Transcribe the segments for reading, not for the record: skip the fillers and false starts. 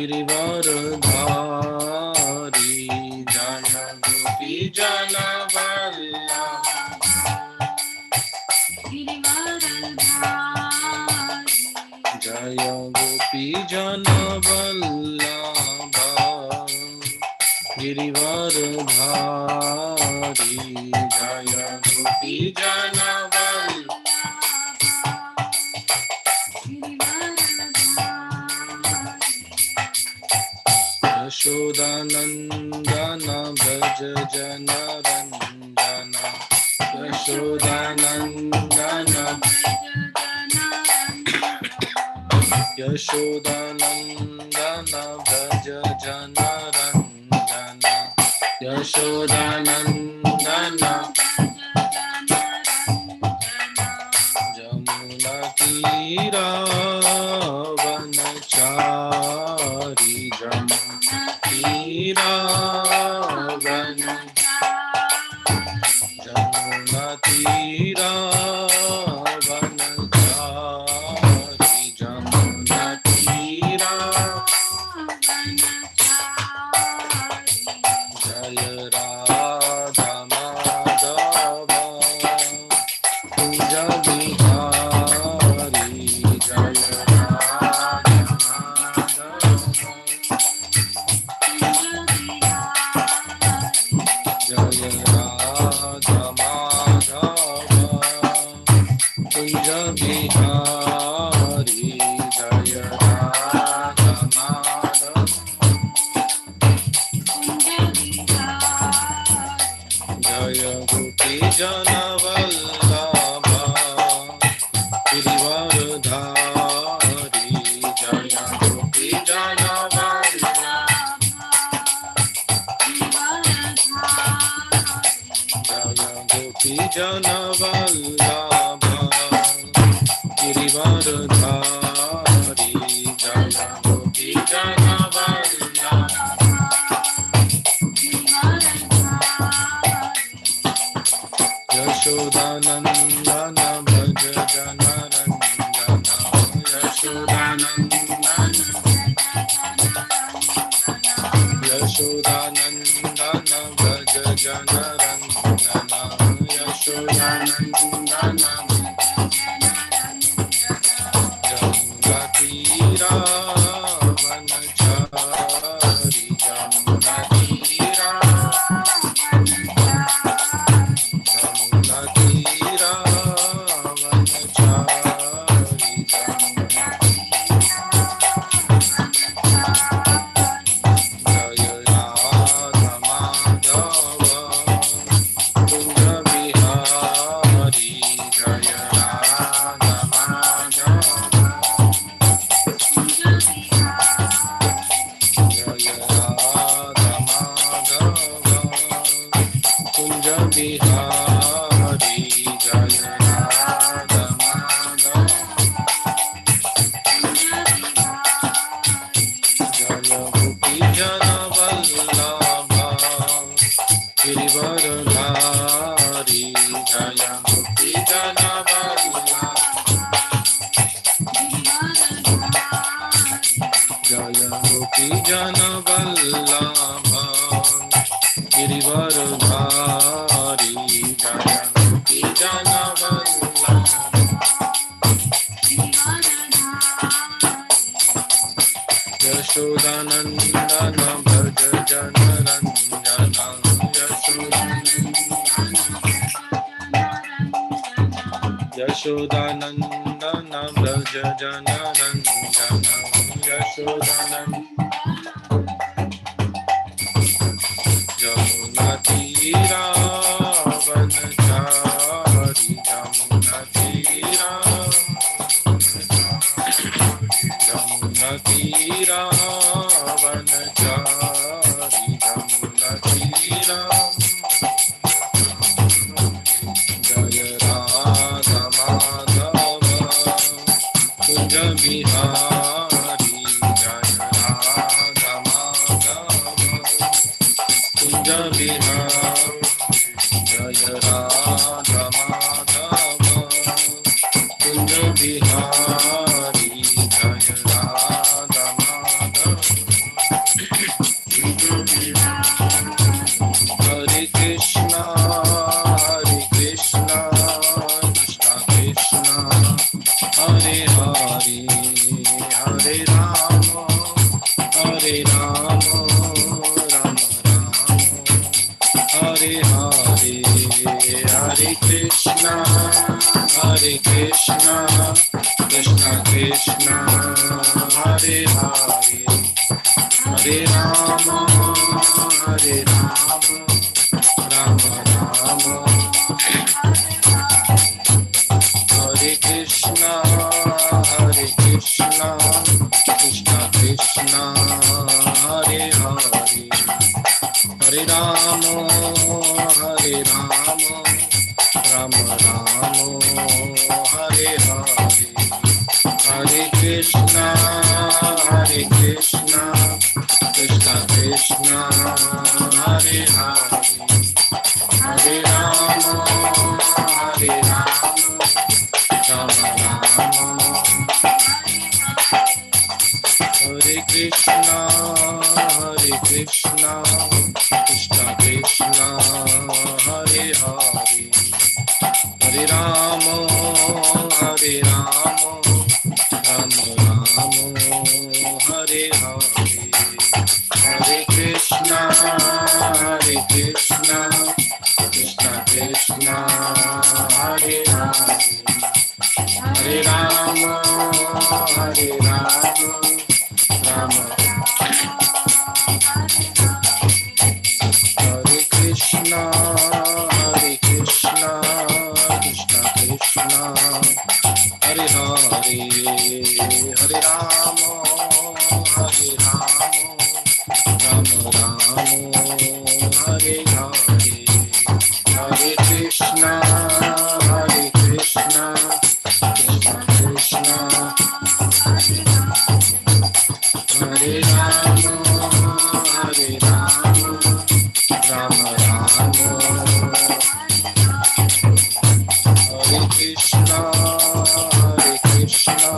गिरिवरधारी जय गोपी जन वल्लभ जय गोपी जन वल्लभ गिरिवरधारी जय गोपी जन यशोदानंदन भज जन रंजन यशोदानंदन यशोदानंदन भज जन रंजन यशोदानंदन जमुना तीरा वनचारी जमुना तीरा जमुना तीरा वनचारी जमुना तीरा जय राधा माधव कुंज बिहारी जय राधा माधव जय राधा माधव कुंज बिहारी जय राधा माधव जय गोपी जन वल्लभ गिरिवरधारी जय गोपी जन गोपी जन वल्लभ गिरिवरधारी जय गोपी जन वल्लभ यशोदानंदन भज जन रंजन यशोदानंदन यशोदानंदन भज जन रंजन यशोदानंदन जमुना तीरा वनचारी जमुना तीरा जमुना तीरा वनचारी जय राधा माधव कुंज बिहारी जय राधा माधव जय राधा माधव कुंज बिहारी जय राधा माधव जय गोपी जन वल्लभ गिरिवरधारी जय गोपी जन वल्लभ जय गोपी जन वल्लभ गिरिवरधारी जय गोपी जन वल्लभ यशोदानंदन भज जन रंजन यशोदानंदन भज जन रंजन जमुना तीरा वनचारी जमुना तीरा जमुना तीरा वनचारी जमुना तीरा जय राधा माधव कुंज बिहारी जय राधा माधव कुंज बिहारी जय राधा माधव कुंज बिहारी जय Radha Madhav Hare Rama, Rama Rama, Hare Hare, Hare Krishna, Hare Krishna, Krishna Krishna, Hare Hare, Hare Rama, Hare Rama, Rama Rama, Hare Krishna, Hare Krishna, Krishna Krishna, Hare Hare, Hare Rama, Hare Rama, Rama Rama, Hare Hare, Hare Krishna, Hare Krishna, Krishna Krishna, Hare Hare, Hare Rama, Hare Rama, Rama Rama, Hare Krishna, Hare Krishna, Krishna Krishna, Hare Hare, Hare Rama, Hare Rama, Rama Rama, Hare Hare, Hare Krishna, Hare Krishna, Krishna Krishna, Hare Hare, Hare Rama, Hare Rama, Rama Hare Krishna, Hare Krishna, Krishna Krishna, Hare Hare, Hare Rama, Hare Rama, Rama Rama, Hare Hare, Hare Krishna, Hare Krishna, Krishna Krishna, Hare Rama, Hare Rama, Rama Rama, Hare Krishna, Hare Krishna,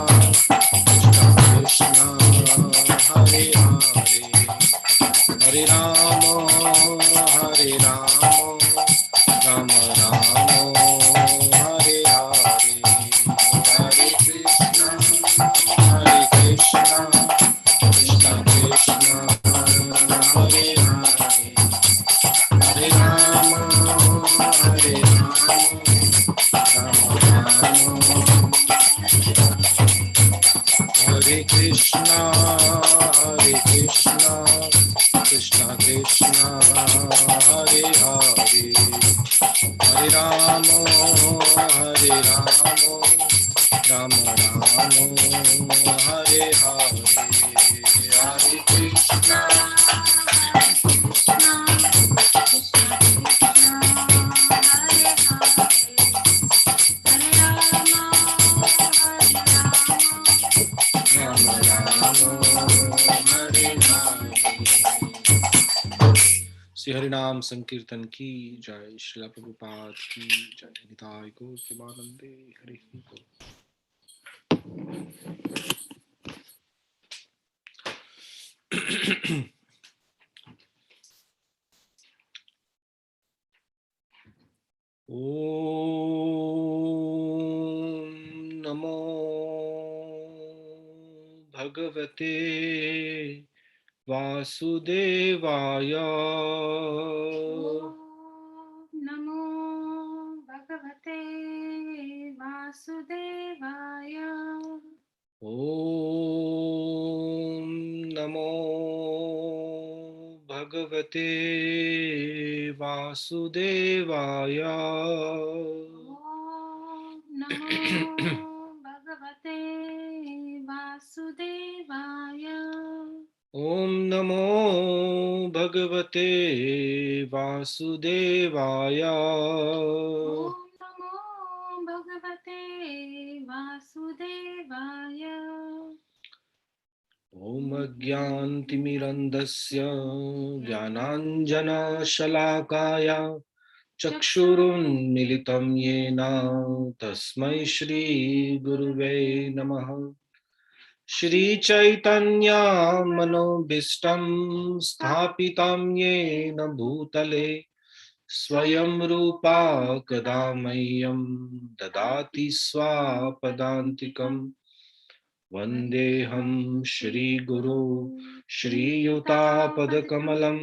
Krishna Krishna, Hare Hare, Hare Rama, Hare Rama, Rama Rama, Hare Hare, Hare Krishna, Hare Krishna, Krishna Krishna, Hare Hare, Hare Rama, Hare Rama, Rama Rama, Hare Krishna, Hare Krishna, Krishna Krishna, Hare Hare, Hare Rama, Hare Rama, Rama Rama, Hare Hare, Hare Krishna, Rama Rama, Hare Hare। Shri हरिनाम संकीर्तन की जय, श्रीला प्रभुपाद की जय, निताय गौर प्रेमानंदे, हरि बोल। ओम नमो भगवते वासुदेवाय। नमो भगवते वासुदेवाय। ओम नमो भगवते वासुदेवाय। नमो भगवते वासुदेवाय। ओम नमो भगवते वासुदेवाय। नमो भगवते वासुदेवाय। ओम अज्ञानतिमिरन्धस्य ज्ञानाञ्जनशलाकाय चक्षुरुन्मिलितं येन तस्मै श्रीगुरुवे नमः। श्रीचैतन्य मनोभीष्टं स्थापितं येन भूतले स्वयं रूपा कदा मह्यं ददाति स्वापदान्तिकम्। वन्देऽहं श्रीगुरो श्रीयुतापदकमलं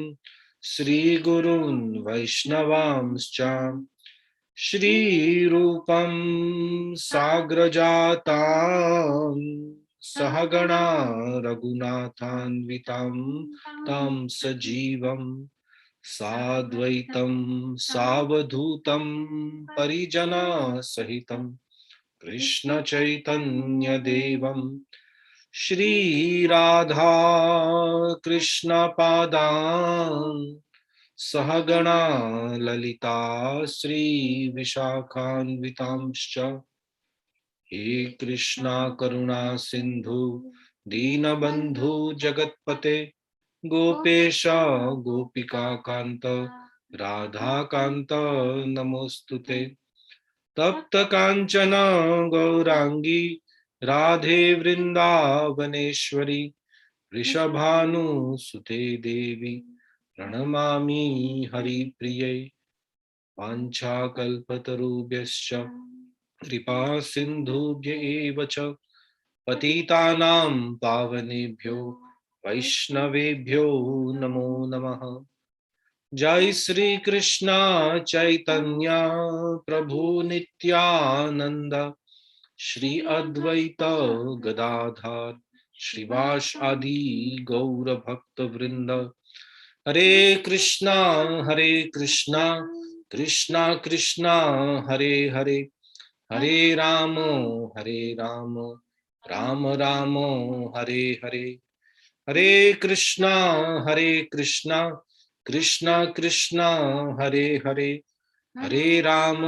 श्रीगुरून् वैष्णवांश्च श्रीरूपं साग्रजातां सहगणा रघुनाथान्वितां तं सजीवं साद्वैतं सावधूतं परिजनसहितं कृष्णचैतन्यदेवं श्रीराधा कृष्णपादान् सहगणा ललिता श्रीविशाखान्वितांश्च हे कृष्णा करुणा सिन्धु दीनबन्धु जगत्पते गोपेश गोपिकान्त राधाकान्त नमोऽस्तुते तप्त कांचन गौरांगी राधे वृंदावनेश्वरी वृषभानुसुते देवी प्रणमामि हरिप्रिये वाञ्छाकल्पतरुभ्यश्च कृपा सिन्धुभ्य एव च पतितानां पावनेभ्यो वैष्णवेभ्यो नमो नमः। जय श्री कृष्णा चैतन्य प्रभु नित्यानंद श्री अद्वैत गदाधर श्रीवास आदि गौर भक्त वृंद हरे Krishna Krishna Krishna Hare Hare Hare Ram Ram Ram Ram Hare Hare Hare Krishna Krishna Krishna Krishna Hare Hare Hare Ram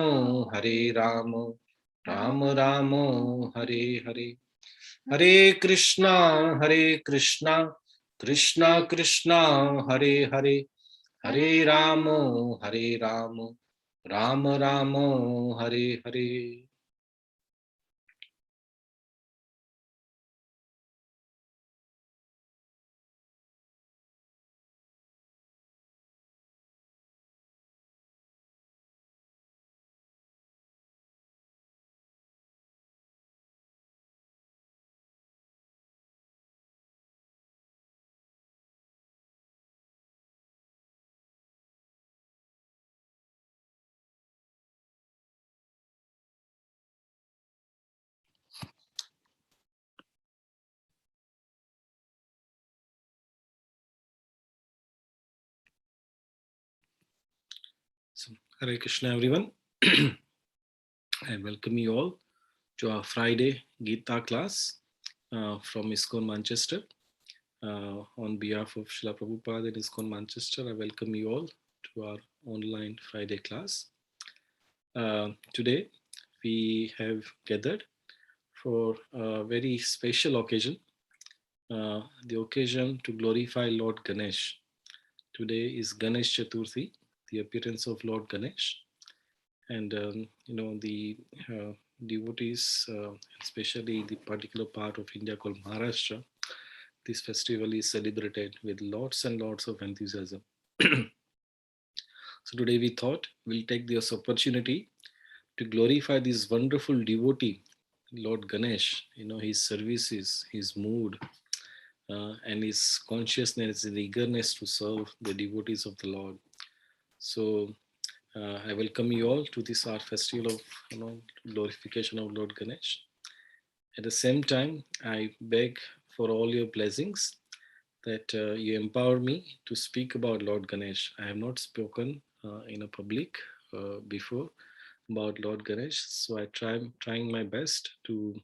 Ram Ram Hare Hare Hare Krishna Krishna Krishna Krishna Hare Hare Hare Ram Ram Ram Hare Hare. So, Hare Krishna everyone. I welcome you all to our Friday Gita class from ISKCON Manchester. On behalf of Srila Prabhupada and ISKCON Manchester, I welcome you all to our online Friday class. Today, we have gathered for a very special occasion, the occasion to glorify Lord Ganesh. Today is Ganesh Chaturthi, the appearance of Lord Ganesh. And the devotees, especially the particular part of India called Maharashtra, this festival is celebrated with lots and lots of enthusiasm. So today we thought we'll take this opportunity to glorify this wonderful devotee, Lord Ganesh. His services, his mood, and his consciousness and eagerness to serve the devotees of the Lord. So I welcome you all to this art festival of glorification of Lord Ganesh. At the same time, I beg for all your blessings that you empower me to speak about Lord Ganesh. I have not spoken in a public before about Lord Ganesh, so trying my best to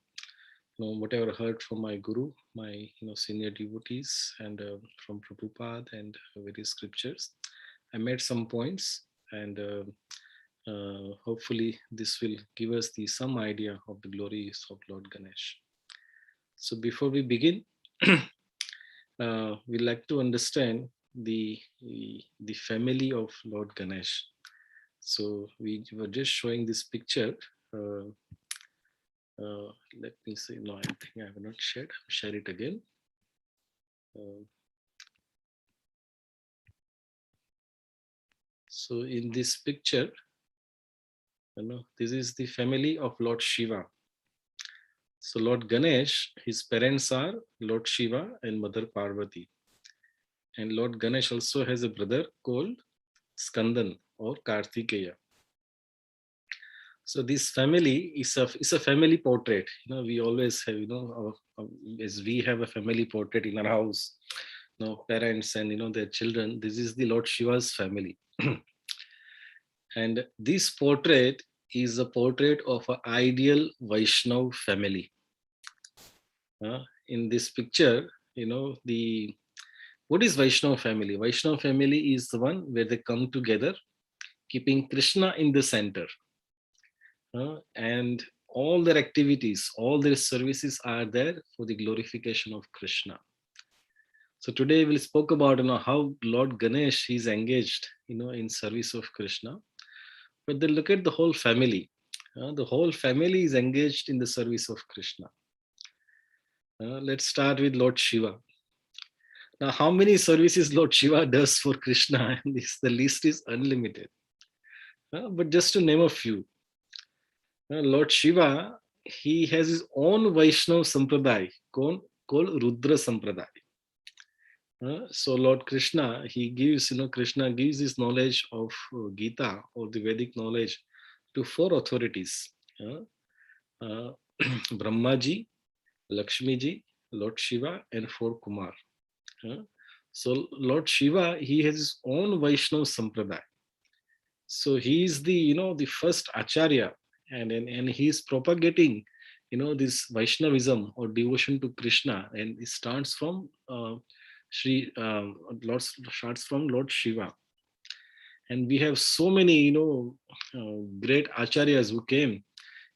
whatever I heard from my guru, my senior devotees, and from Prabhupada and various scriptures. I made some points, and hopefully this will give us some idea of the glories of Lord Ganesh. So before we begin, we like to understand the family of Lord Ganesh. So we were just showing this picture. Uh, Let me see. No, I think I have not shared. Share it again. Uh, so in this picture, this is the family of Lord Shiva. So Lord Ganesh, his parents are Lord Shiva and Mother Parvati. And Lord Ganesh also has a brother called Skandan or Kartikeya. So this family is a family portrait. We always have, as we have a family portrait in our house, parents and their children. This is the Lord Shiva's family. And this portrait is a portrait of an ideal Vaishnav family. In this picture, the what is Vaishnav family? Vaishnav family is the one where they come together, keeping Krishna in the center, and all their activities, all their services are there for the glorification of Krishna. So today we'll spoke about how Lord Ganesh is engaged in service of Krishna. But then look at the whole family. The whole family is engaged in the service of Krishna. Let's start with Lord Shiva. Now, how many services Lord Shiva does for Krishna? The list is unlimited. But just to name a few, Lord Shiva, he has his own Vaishnav Sampradaya called Rudra Sampradaya. So Lord Krishna, Krishna gives his knowledge of Gita or the Vedic knowledge to four authorities: uh, Brahmaji, Lakshmiji, Lord Shiva, and four Kumar. So Lord Shiva, he has his own Vaishnav Sampradaya. So he is the first Acharya, and he is propagating this Vaishnavism or devotion to Krishna, and it starts from Lord starts from Lord Shiva. And we have so many great acharyas who came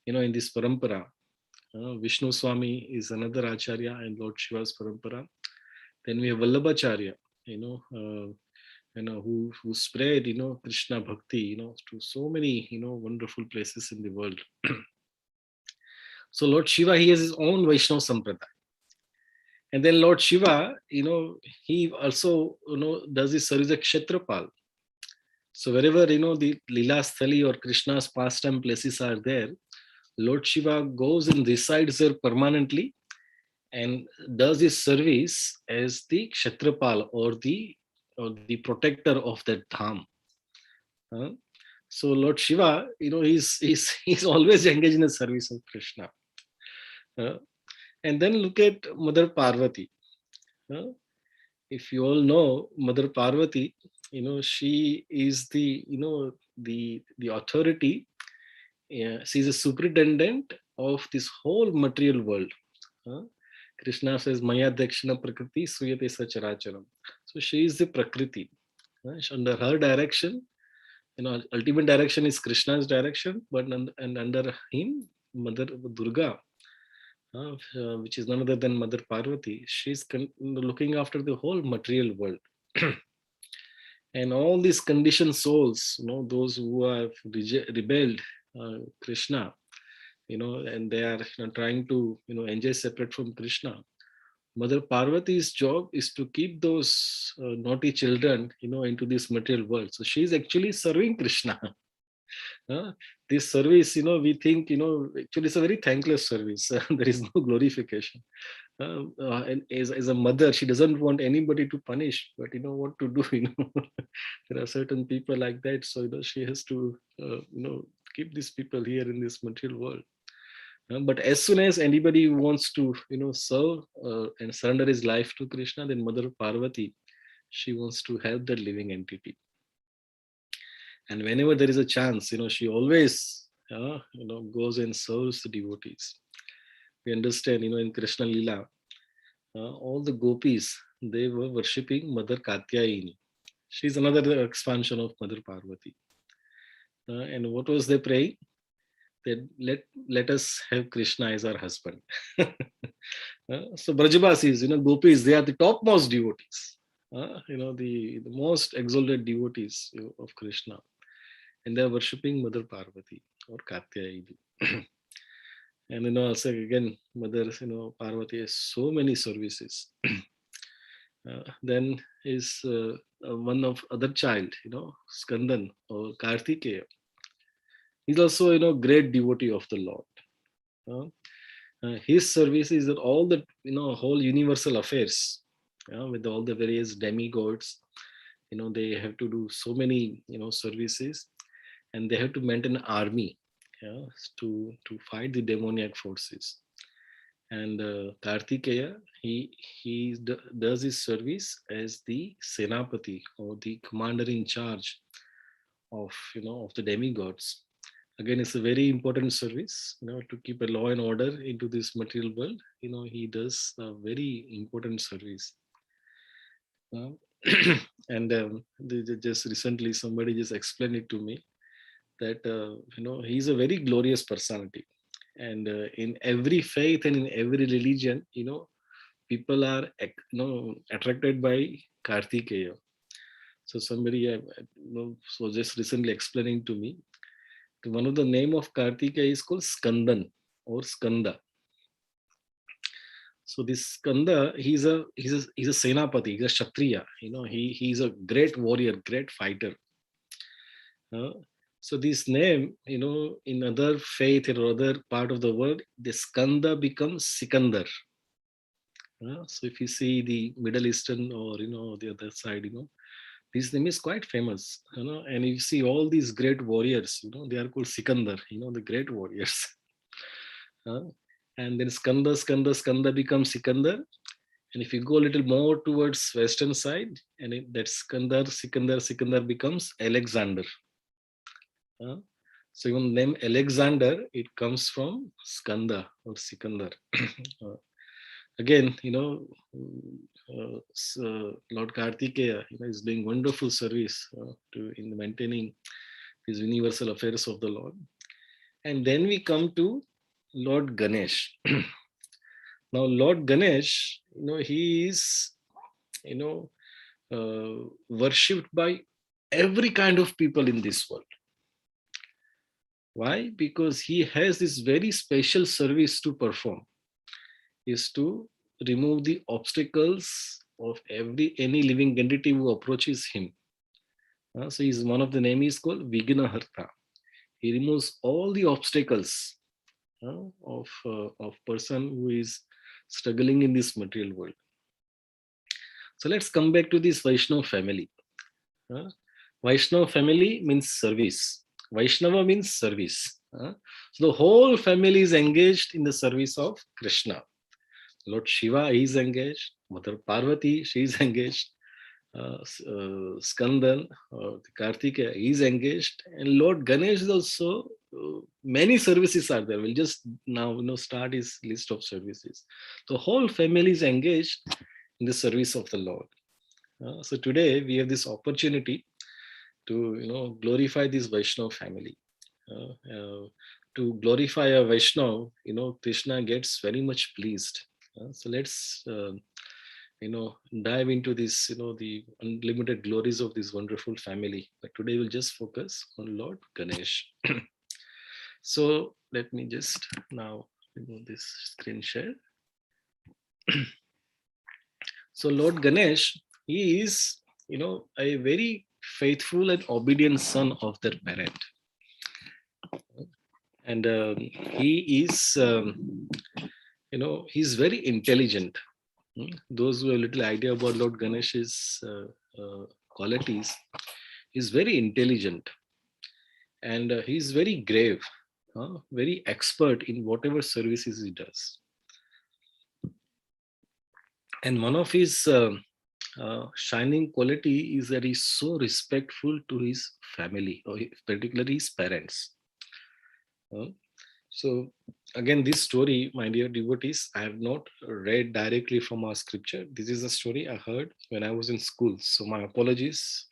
in this parampara. Vishnu Swami is another acharya in Lord Shiva's parampara. Then we have Vallabhacharya, who spread Krishna bhakti to so many wonderful places in the world. So Lord Shiva, he has his own Vaishnav Sampradaya. And then Lord Shiva, he also does his service as Kshetrapal. So wherever the Lila Sthali or Krishna's pastime places are there, Lord Shiva goes and resides there permanently and does his service as the Kshetrapal or the protector of that dham. So Lord Shiva, he's always engaged in the service of Krishna. And then look at Mother Parvati. If you all know Mother Parvati, she is the authority. She's a superintendent of this whole material world. Krishna says, Maya Dakshina Prakriti Suyate Sacharacharam. So she is the Prakriti. Under her direction, ultimate direction is Krishna's direction, but and under him, Mother Durga, which is none other than Mother Parvati, she's looking after the whole material world. And all these conditioned souls, those who have rebelled Krishna, and they are trying to enjoy separate from Krishna. Mother Parvati's job is to keep those naughty children into this material world. So she is actually serving Krishna. This service, we think, actually it's a very thankless service. There is no glorification. And as a mother, she doesn't want anybody to punish, but what to do, there are certain people like that. So, she has to, keep these people here in this material world. But as soon as anybody wants to, serve and surrender his life to Krishna, then Mother Parvati, she wants to help that living entity. And whenever there is a chance, she always, goes and serves the devotees. We understand, in Krishna Lila, all the gopis, they were worshipping Mother Katyayini. She's another expansion of Mother Parvati. And what was they praying? That let us have Krishna as our husband. So Brajabasis, gopis, they are the topmost devotees. The most exalted devotees of Krishna. And they are worshipping Mother Parvati or Katyayini. And also again, Mother Parvati has so many services. Then is one of other child, Skandan or Kartikeya. He's also great devotee of the Lord. His service is that all the whole universal affairs, with all the various demigods. They have to do so many services, and they have to maintain an army, yeah, to fight the demoniac forces. And Kartikeya, he does his service as the Senapati, or the commander in charge of of the demigods. Again, it's a very important service, to keep a law and order into this material world. He does a very important service. Um, and just recently, somebody just explained it to me that he's a very glorious personality, and in every faith and in every religion, people are attracted by Kartikeya. So somebody so just recently explaining to me, one of the name of Kartikeya is called Skandan or Skanda. So this Skanda, he's a Senapati, he's a Kshatriya. He's a great warrior, great fighter. Uh, so this name, in other faith or other part of the world, the Skanda becomes Sikandar. So if you see the Middle Eastern, or the other side, this name is quite famous. And you see all these great warriors, they are called Sikandar, the great warriors. Uh, and then Skanda becomes Sikandar. And if you go a little more towards western side, and that Sikandar becomes Alexander. Uh, so even name Alexander, it comes from Skanda or Sikandar. Uh, Again, Lord Kartikeya, is doing wonderful service to in maintaining these universal affairs of the Lord. And then we come to Lord Ganesh. Now, Lord Ganesh, he is, you know, worshipped by every kind of people in this world. Why? Because he has this very special service to perform, is to remove the obstacles of any living entity who approaches him. So he's one of the name is called Vignaharta. He removes all the obstacles of person who is struggling in this material world. So let's come back to this Vaishnava family. Uh, Vaishnava family means service. Vaishnava means service. So the whole family is engaged in the service of Krishna. Lord Shiva is engaged. Mother Parvati, she is engaged. Skandan, Kartikeya is engaged, and Lord Ganesh is also. Many services are there. We'll just now start his list of services. The whole family is engaged in the service of the Lord. So today we have this opportunity to glorify this Vaishnava family. To glorify a Vaishnava, Krishna gets very much pleased. So let's dive into this, the unlimited glories of this wonderful family. But today we'll just focus on Lord Ganesh. So let me just now remove this screen share. So Lord Ganesh, he is, a very faithful and obedient son of their parent. And he is, he's very intelligent. Those who have little idea about Lord Ganesh's qualities, he's very intelligent, and he's very grave, very expert in whatever services he does. And one of his shining quality is that he's so respectful to his family, or particularly his parents. Uh, So again, this story, my dear devotees, I have not read directly from our scripture. This is a story I heard when I was in school. So my apologies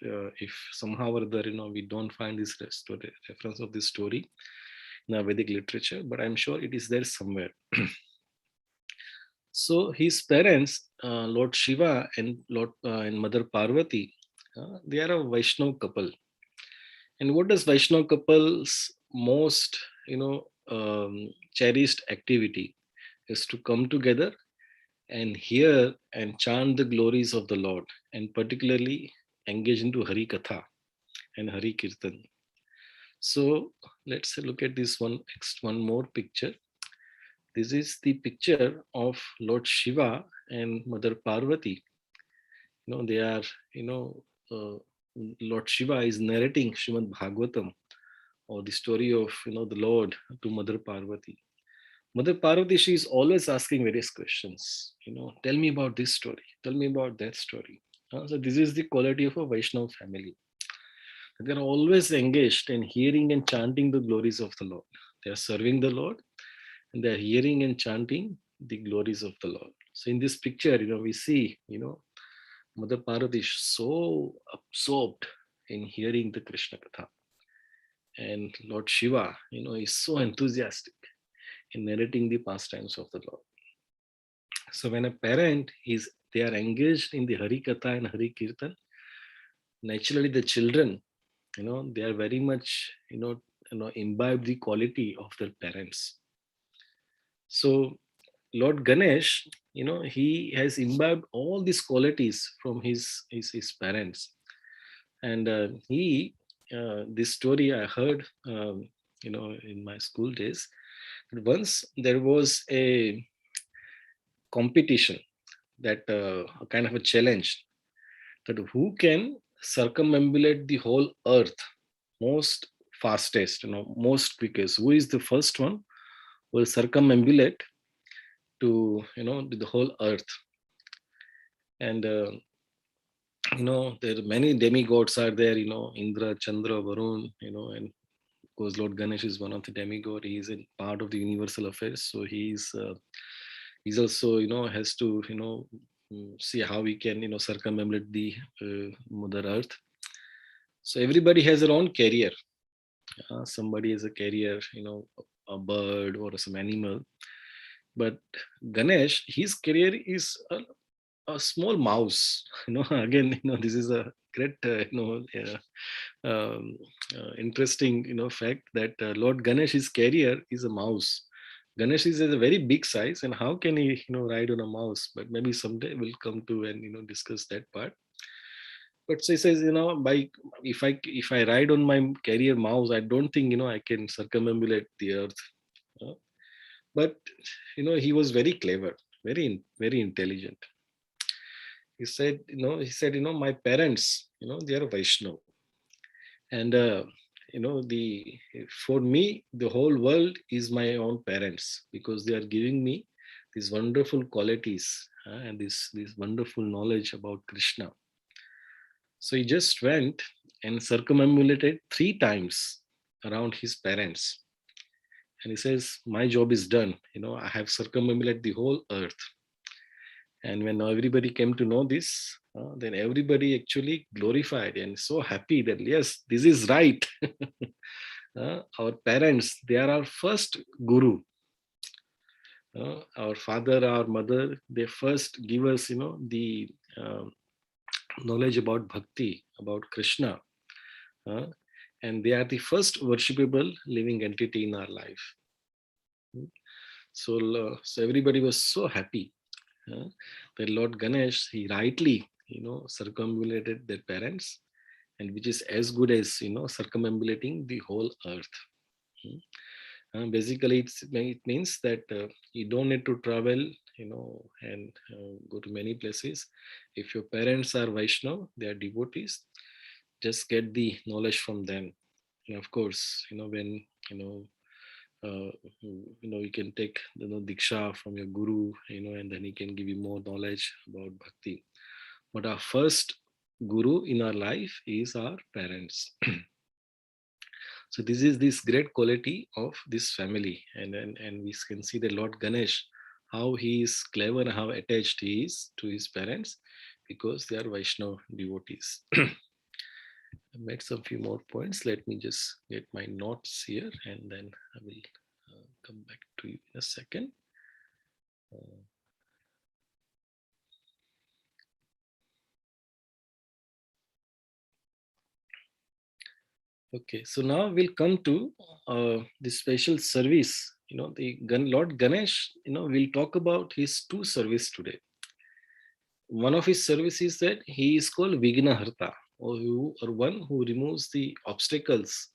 if somehow or other, we don't find this reference of this story in our Vedic literature, but I'm sure it is there somewhere. So his parents, Lord Shiva and Mother Parvati, they are a Vaishnav couple. And what does Vaishnav couples most, cherished activity is to come together and hear and chant the glories of the Lord, and particularly engage into Hari Katha and Hari Kirtan. So let's look at this one more picture. This is the picture of Lord Shiva and Mother Parvati. They are, you know, uh, Lord Shiva is narrating Srimad Bhagavatam, or the story of, the Lord to Mother Parvati. Mother Parvati, she is always asking various questions. Tell me about this story. Tell me about that story. So this is the quality of a Vaishnava family. They are always engaged in hearing and chanting the glories of the Lord. They are serving the Lord, and they are hearing and chanting the glories of the Lord. So in this picture, we see, Mother Parvati is so absorbed in hearing the Krishna Katha. And Lord Shiva, is so enthusiastic in narrating the pastimes of the Lord. So when a parent is they are engaged in the Hari Katha and Hari Kirtan, naturally the children, they are very much, imbibe the quality of their parents. So Lord Ganesh, he has imbibed all these qualities from his parents. And he this story I heard, in my school days. Once there was a competition, that a kind of a challenge, that who can circumambulate the whole earth most fastest, most quickest, who is the first one who will circumambulate to, the whole earth. And there are many demigods are there, Indra, Chandra, Varun, and of course Lord Ganesh is one of the demigod. He is a part of the universal affairs, so he's also, has to, see how we can, circumambulate the mother earth. So everybody has their own carrier. Somebody has a carrier, a bird or some animal. But Ganesh, his carrier is a small mouse. Again, this is a great, um, interesting, fact that Lord Ganesh's carrier is a mouse. Ganesh is a very big size, and how can he, ride on a mouse? But maybe someday we'll come to and discuss that part. But so he says, by if I ride on my carrier mouse, I don't think I can circumambulate the earth. Uh, but he was very clever, very intelligent. He said, my parents, they are Vaishnav, and the for me the whole world is my own parents, because they are giving me these wonderful qualities, and this wonderful knowledge about Krishna. So he just went and circumambulated 3 times around his parents, and he says, my job is done. I have circumambulated the whole earth. And when everybody came to know this, then everybody actually glorified and so happy that yes, this is right. Our parents, they are our first guru. Our father, our mother, they first give us, the knowledge about bhakti, about Krishna, uh, and they are the first worshipable living entity in our life. So everybody was so happy, uh, that Lord Ganesh, he rightly, circumambulated their parents, and which is as good as, circumambulating the whole earth. Hmm. Basically, it means that you don't need to travel, and go to many places. If your parents are Vaishnav, they are devotees, just get the knowledge from them. And of course, when uh, you can take diksha from your guru, and then he can give you more knowledge about bhakti. But our first guru in our life is our parents. So this is this great quality of this family, and we can see the Lord Ganesh, how he is clever and how attached he is to his parents, because they are Vaishnav devotees. I made some few more points. Let me just get my notes here, and then I will come back to you in a second. Uh, okay, so now we'll come to the special service. Lord Ganesh. We'll talk about his two service today. One of his services that he is called Vignaharta, or one who removes the obstacles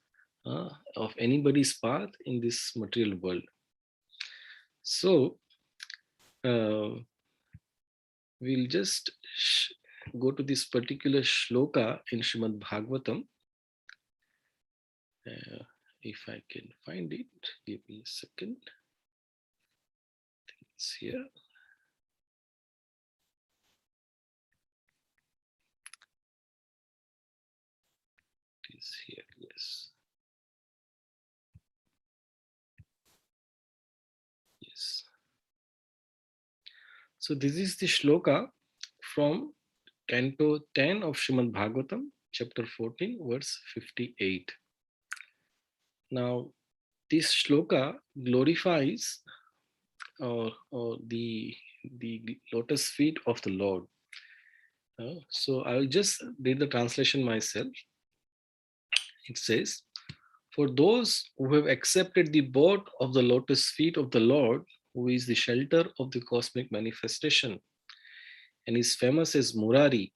of anybody's path in this material world. So uh, we'll just go to this particular shloka in Srimad Bhagavatam. Uh, if I can find it, give me a second. It's here. It is here. Yes. Yes. So this is the shloka from Canto 10 of Srimad Bhagavatam, chapter 14, verse 58. Now, this shloka glorifies the lotus feet of the Lord. So I will just read the translation myself. It says, "For those who have accepted the abode of the lotus feet of the Lord, who is the shelter of the cosmic manifestation, and is famous as Murari,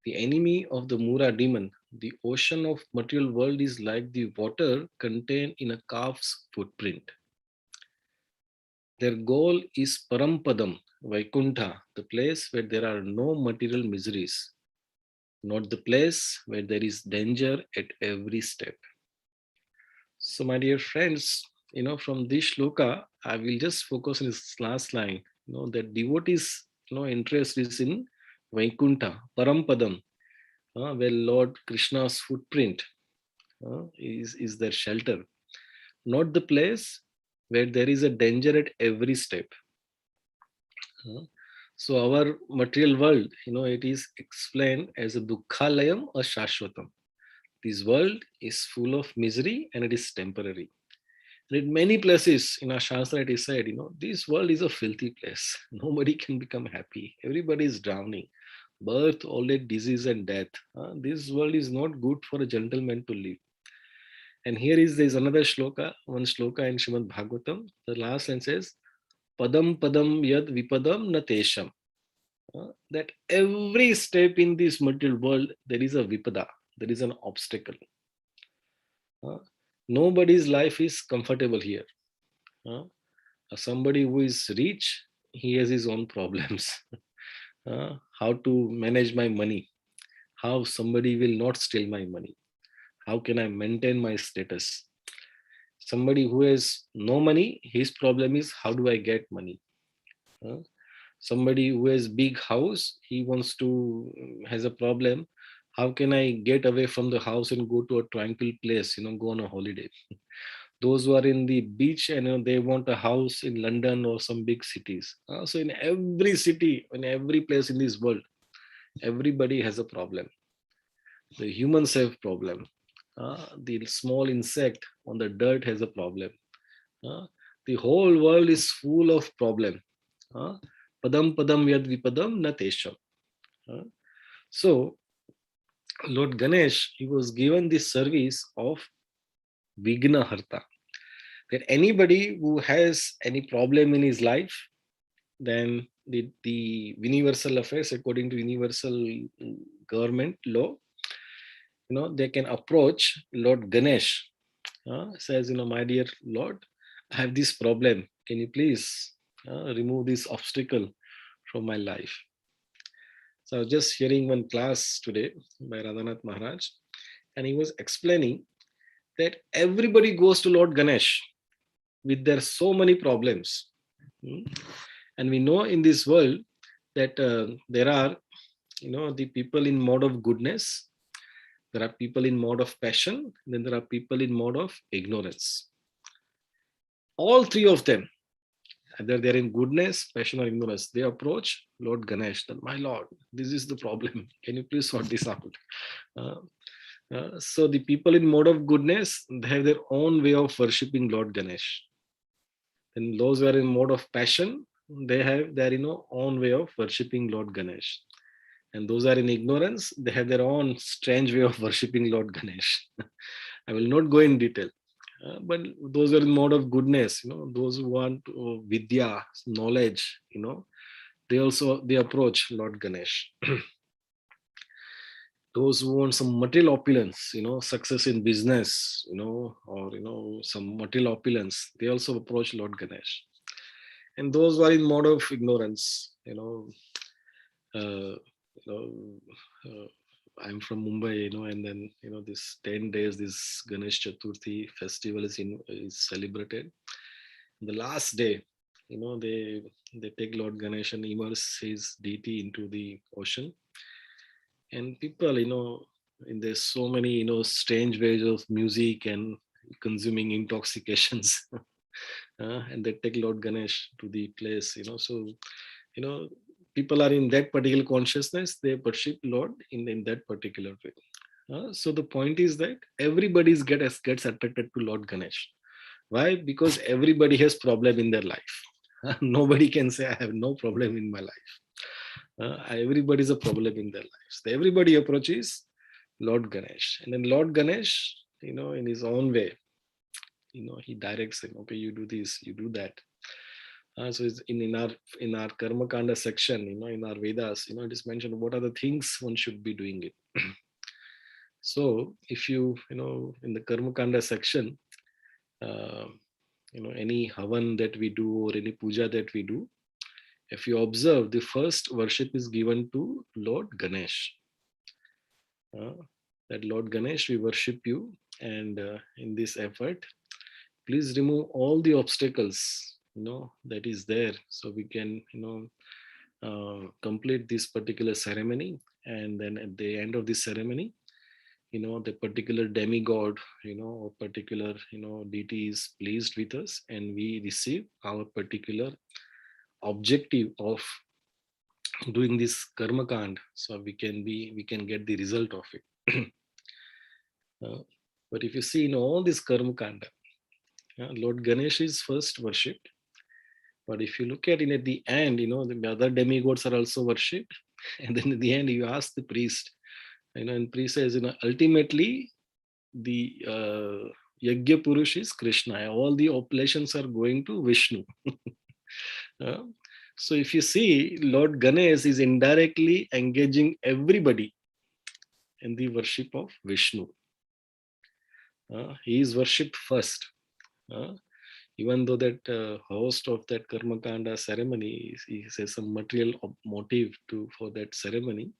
the enemy of the Mura demon, the ocean of material world is like the water contained in a calf's footprint. Their goal is Parampadam, Vaikuntha, the place where there are no material miseries, not the place where there is danger at every step." So, my dear friends, from this shloka, I will just focus on this last line. That devotees, interest is in Vaikuntha, Parampadam, where Lord Krishna's footprint is their shelter, not the place where there is a danger at every step. Uh, So our material world, it is explained as a dukkhalayam or shashvatam. This world is full of misery and it is temporary. And in many places in our Shastra, it is said, this world is a filthy place. Nobody can become happy. Everybody is drowning. Birth, old age, disease, and death. This world is not good for a gentleman to live. And here is there's another shloka, one shloka in Srimad Bhagavatam. The last line says, "Padam padam yad vipadam natesham." That every step in this material world, there is a vipada, there is an obstacle. Uh, Nobody's life is comfortable here. Uh, Somebody who is rich, he has his own problems. How to manage my money? How somebody will not steal my money? How can I maintain my status? Somebody who has no money, his problem is how do I get money? Uh, Somebody who has big house, he wants to has a problem. How can I get away from the house and go to a tranquil place? Go on a holiday. Those who are in the beach and they want a house in London or some big cities. So in every city, in every place in this world, everybody has a problem. The humans have problem. The small insect on the dirt has a problem. Uh, the whole world is full of problem. Uh, Padam padam yad vipadam na tesham. Uh, So Lord Ganesh, he was given this service of Vigna Harta. That anybody who has any problem in his life, then the universal affairs, according to universal government law, they can approach Lord Ganesh. Says, my dear Lord, I have this problem. Can you please remove this obstacle from my life? So I was just hearing one class today by Radhanath Maharaj, and he was explaining that everybody goes to Lord Ganesh with their so many problems. Hmm? And we know in this world that there are, the people in mode of goodness, there are people in mode of passion, then there are people in mode of ignorance. All three of them, either they're in goodness, passion, or ignorance, they approach Lord Ganesh. That, my Lord, this is the problem. Can you please sort this out? Uh, so the people in mode of goodness, they have their own way of worshipping Lord Ganesh. And those who are in mode of passion, they have their own way of worshipping Lord Ganesh. And those are in ignorance, they have their own strange way of worshipping Lord Ganesh. I will not go in detail. But those are in mode of goodness, those who want vidya, knowledge, they approach Lord Ganesh. Those who want some material opulence, success in business, or some material opulence, they also approach Lord Ganesh. and those who are in mode of ignorance, uh, you know, I'm from Mumbai, and then this 10 days, this Ganesh Chaturthi festival is celebrated. The last day, they take Lord Ganesh and immerse his deity into the ocean, and people, in there's so many strange ways of music and consuming intoxications, and they take Lord Ganesh to the place, so you know people are in that particular consciousness, they worship Lord in that particular way. So the point is that gets attracted to Lord Ganesh. Why? Because everybody has problem in their life. Nobody can say I have no problem in my life. Everybody is a problem in their lives. Everybody approaches Lord Ganesh, and then Lord Ganesh, in his own way, he directs him. Okay, you do this, you do that. So it's in our karma kanda section, in our Vedas, it is mentioned what are the things one should be doing it. So if in the karma kanda section, uh, any havan that we do or any puja that we do, if you observe, the first worship is given to Lord Ganesh. uh, that Lord Ganesh, we worship you, and in this effort, please remove all the obstacles that is there, so we can complete this particular ceremony. And then at the end of this ceremony, the particular demigod, or particular deity is pleased with us, and we receive our particular objective of doing this karma kand, so we can get the result of it. Uh, but if you see in all this karma kanda, Lord Ganesh is first worshipped. But if you look at it at the end, the other demigods are also worshipped. And then at the end, you ask the priest, and priest says, ultimately the Yajna Purush is Krishna. All the oblations are going to Vishnu. Uh, so if you see, Lord Ganesh is indirectly engaging everybody in the worship of Vishnu. He is worshipped first. Uh, Even though that host of that karma kanda ceremony, he says some material motive for that ceremony,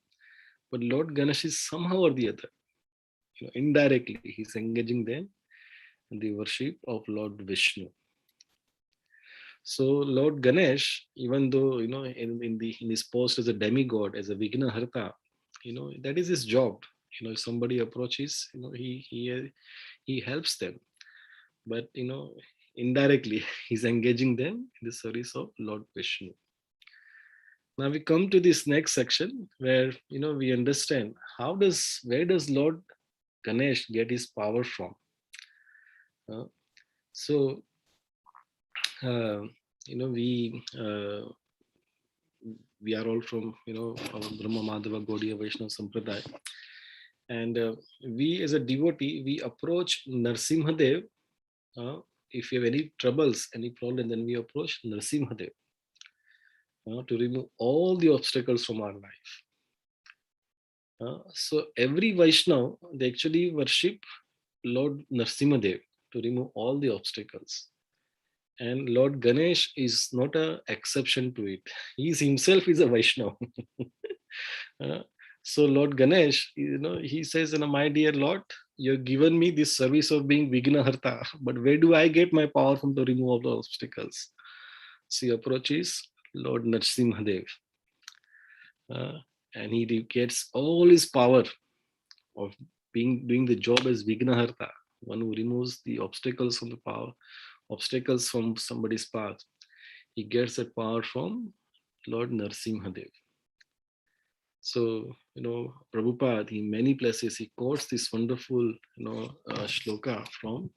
but Lord Ganesh is somehow or the other, indirectly, he's engaging them in the worship of Lord Vishnu. So Lord Ganesh, even though in his post as a demigod, as a Vigna Harta, that is his job. If somebody approaches, he helps them, but indirectly he's engaging them in the service of Lord Vishnu. Now we come to this next section where we understand where does Lord Ganesh get his power from. Uh, so uh, you know we uh, we are all from our Brahma Madhava Gaudiya Vaishnava Sampradaya, and we as a devotee, we approach Narsimhadev. If you have any troubles, any problem, then we approach Narsimhadev to remove all the obstacles from our life. So every Vaishnav, they actually worship Lord Narsimhadev to remove all the obstacles. And Lord Ganesh is not an exception to it. He himself is a Vaishnav. Uh, so Lord Ganesh, he says, my dear Lord, you've given me this service of being Vignaharta, but where do I get my power from to remove all the obstacles? So he approaches Lord Narsimhadev, and he gets all his power of doing the job as Vignaharta, one who removes the obstacles from somebody's path. He gets that power from Lord Narsimhadev. So, Prabhupada, in many places, he quotes this wonderful, shloka from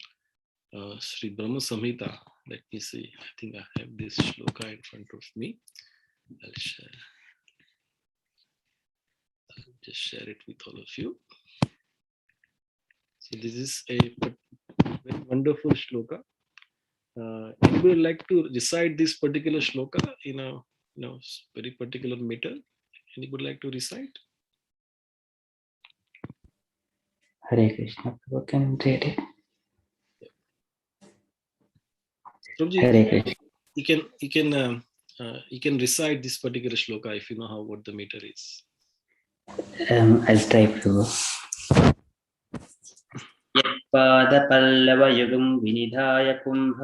Sri Brahma Samhita. Let me see. I think I have this shloka in front of me. I'll just share it with all of you. So this is a very wonderful shloka. Anybody would like to recite this particular shloka in a very particular meter? Anybody like to recite? Hare Krishna. Prabhu, can you read it? Prabhuji, Hare Krishna. you can recite this particular shloka if you know how what the meter is. I'll try, Prabhu. यत्पादपल्लवयुगं विनिधाय Kumbh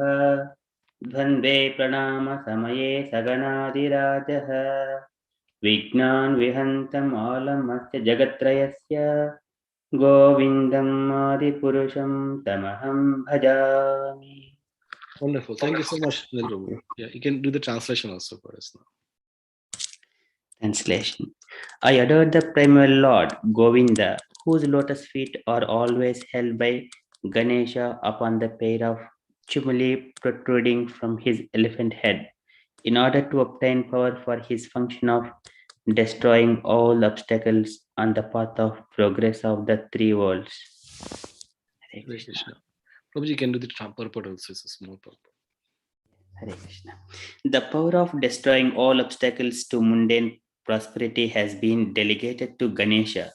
द्वन्द्वे प्रणामसमये सगनादिराजः विघ्नान् विहन्तम् आलमस्य जगत्त्रयस्य गोविन्दम् आदिपुरुषं तमहं भजामि. Wonderful. Thank you so much, Anil Prabhu. Yeah, you can do the translation also for us now. Translation. I adore the primal Lord, Govinda, whose lotus feet are always held by Ganesha upon the pair of chumuli protruding from his elephant head, in order to obtain power for his function of destroying all obstacles on the path of progress of the three worlds. Hare Hare Krishna. Krishna. Prabhuji, you can do the purport also. It's a small purport. Hare Krishna. The power of destroying all obstacles to mundane prosperity has been delegated to Ganesha,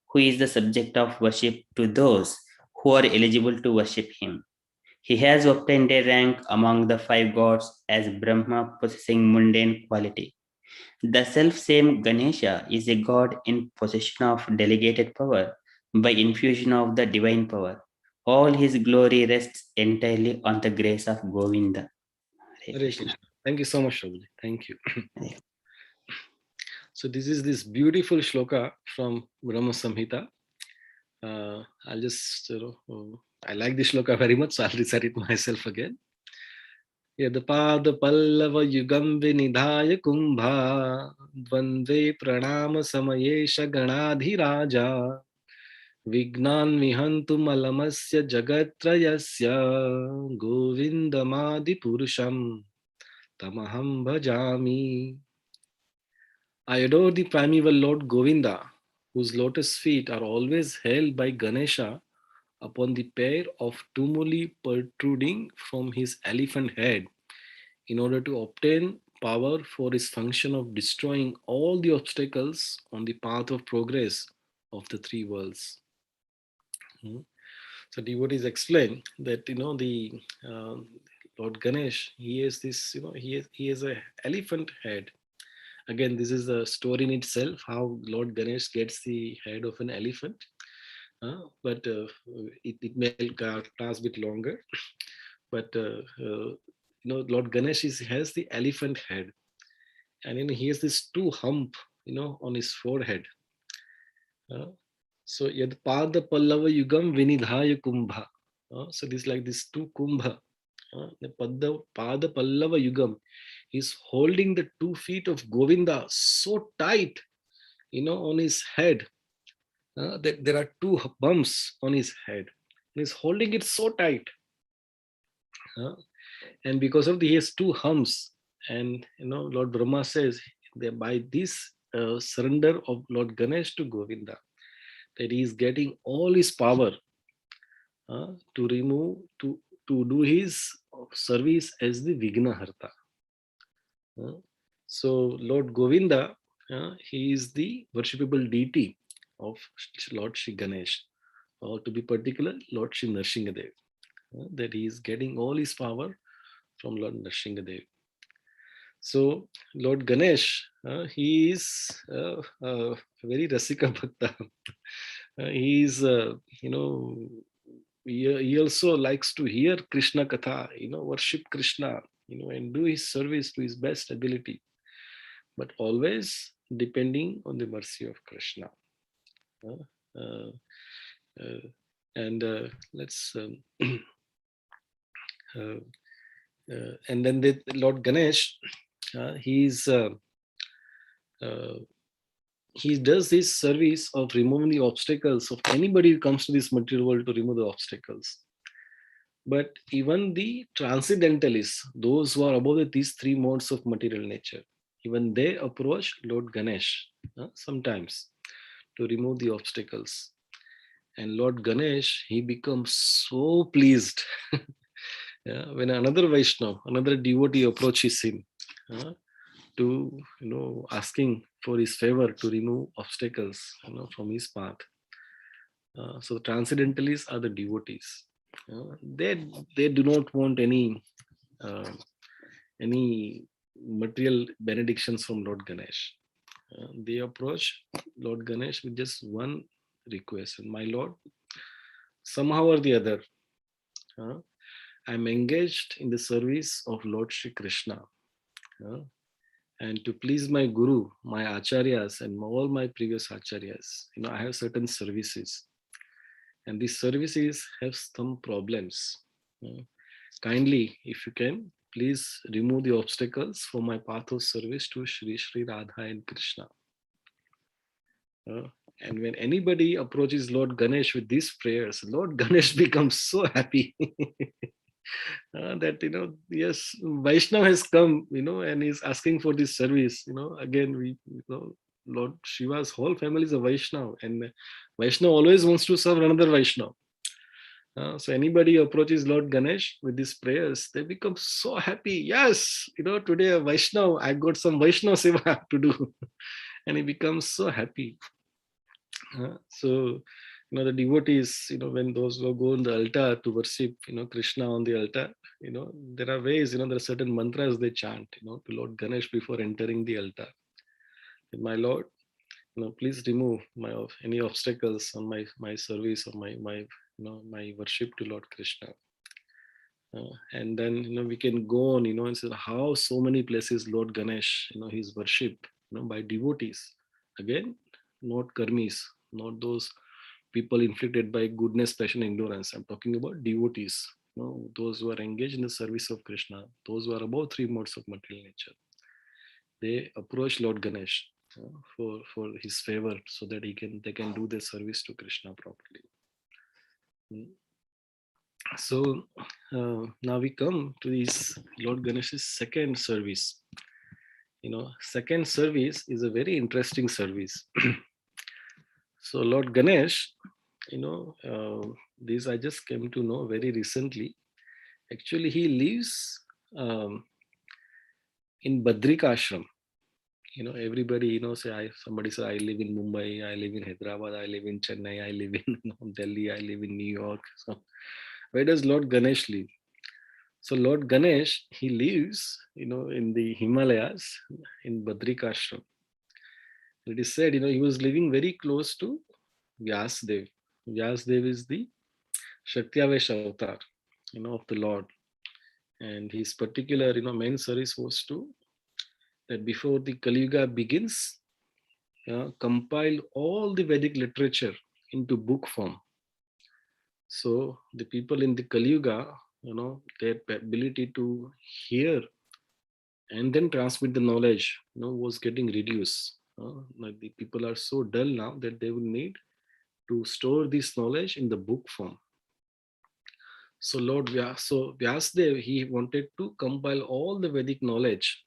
who is the subject of worship to those who are eligible to worship him. He has obtained a rank among the five gods as Brahma possessing mundane quality. The self-same Ganesha is a god in possession of delegated power by infusion of the divine power. All his glory rests entirely on the grace of Govinda. Hare Hare Krishna. Krishna. Thank you so much, Prabhuji. Thank you. Hare So this is this beautiful shloka from Brahma Samhita. I'll just, I like this shloka very much, so I'll recite it myself again. यदपाद Pallav युगं विनिधाय Kumbha द्वन्द्वे प्रणाम समयेश गणाधिराजा विघ्नान् विहन्तु मलमस्य जगत्त्रयस्य गोविन्दमादिपुरुषं तमहं भजामि. I adore the primeval Lord Govinda, whose lotus feet are always held by Ganesha upon the pair of tumuli protruding from his elephant head, in order to obtain power for his function of destroying all the obstacles on the path of progress of the three worlds. Hmm. So devotees explain that the Lord Ganesh, he has this, he has a elephant head. Again, this is a story in itself, how Lord Ganesh gets the head of an elephant. But it may last a bit longer. But Lord Ganesh has the elephant head, and he has this two hump, on his forehead. Uh, so yad pada pallava yugam vinidhaya kumbha. So this like this two kumbha. The pada pallava yugam. He's holding the 2 feet of Govinda so tight, on his head. That there are two bumps on his head. He's holding it so tight. And because of he has two humps, and Lord Brahma says that by this surrender of Lord Ganesh to Govinda, that he is getting all his power to remove to do his service as the Vigna Harta. So Lord Govinda, he is the worshipable deity of Lord Shri Ganesh, or to be particular, Lord Shri Narsinghadev. That he is getting all his power from Lord Narsinghadev. So Lord Ganesh, he is a very Rasika Bhakta. He is, he also likes to hear Krishna Katha, worship Krishna, and do his service to his best ability, but always depending on the mercy of Krishna. Uh, uh, and let's and then the Lord Ganesh, he's he does this service of removing the obstacles of anybody who comes to this material world, to remove the obstacles. But even the transcendentalists, those who are above these three modes of material nature, even they approach Lord Ganesh sometimes to remove the obstacles. And Lord Ganesh, he becomes so pleased when another Vaishnava, another devotee approaches him to, asking for his favor to remove obstacles, from his path. So the transcendentalists are the devotees. They do not want any any material benedictions from Lord Ganesh. They approach Lord Ganesh with just one request: my Lord, somehow or the other, uh, I'm engaged in the service of Lord Shri Krishna. uh, and to please my guru, my acharyas, and all my previous acharyas, I have certain services, and these services have some problems. Uh, Kindly, if you can, please remove the obstacles for my path of service to Shri Shri Radha and Krishna. Uh, and when anybody approaches Lord Ganesh with these prayers, Lord Ganesh becomes so happy that, yes, Vaishnava has come, and is asking for this service. Again, Lord Shiva's whole family is a Vaishnava, and Vaishnava always wants to serve another Vaishnava. So anybody approaches Lord Ganesh with these prayers, they become so happy. Yes, today a Vaishnava, I got some Vaishnava seva to do, and he becomes so happy. So, the devotees, when those who go on the altar to worship, Krishna on the altar, there are ways, there are certain mantras they chant, to Lord Ganesh before entering the altar. My Lord, please remove any obstacles on my service or my worship to Lord Krishna. And then we can go on, and say how so many places Lord Ganesh, he's worshipped, by devotees. Again, not karmis, not those people inflicted by goodness, passion, ignorance. I'm talking about devotees, those who are engaged in the service of Krishna, those who are above three modes of material nature. They approach Lord Ganesh for his favor, so that they can do their service to Krishna properly. Mm. So now we come to this Lord Ganesh's second service. Second service is a very interesting service. So Lord Ganesh, this I just came to know very recently. Actually, he lives um, in Badrika Ashram. Everybody, say somebody say I live in Mumbai, I live in Hyderabad, I live in Chennai, I live in Delhi, I live in New York. So where does Lord Ganesh live? So Lord Ganesh, he lives, in the Himalayas in Badrika Ashram. It is said, he was living very close to Vyasdev. Vyasdev is the Shaktiavesh avatar, of the Lord. And his particular, main service was to that before the Kali Yuga begins, compile all the Vedic literature into book form. So the people in the Kali Yuga, their ability to hear and then transmit the knowledge, was getting reduced. Like the people are so dull now that they will need to store this knowledge in the book form. So Vyasdev, he wanted to compile all the Vedic knowledge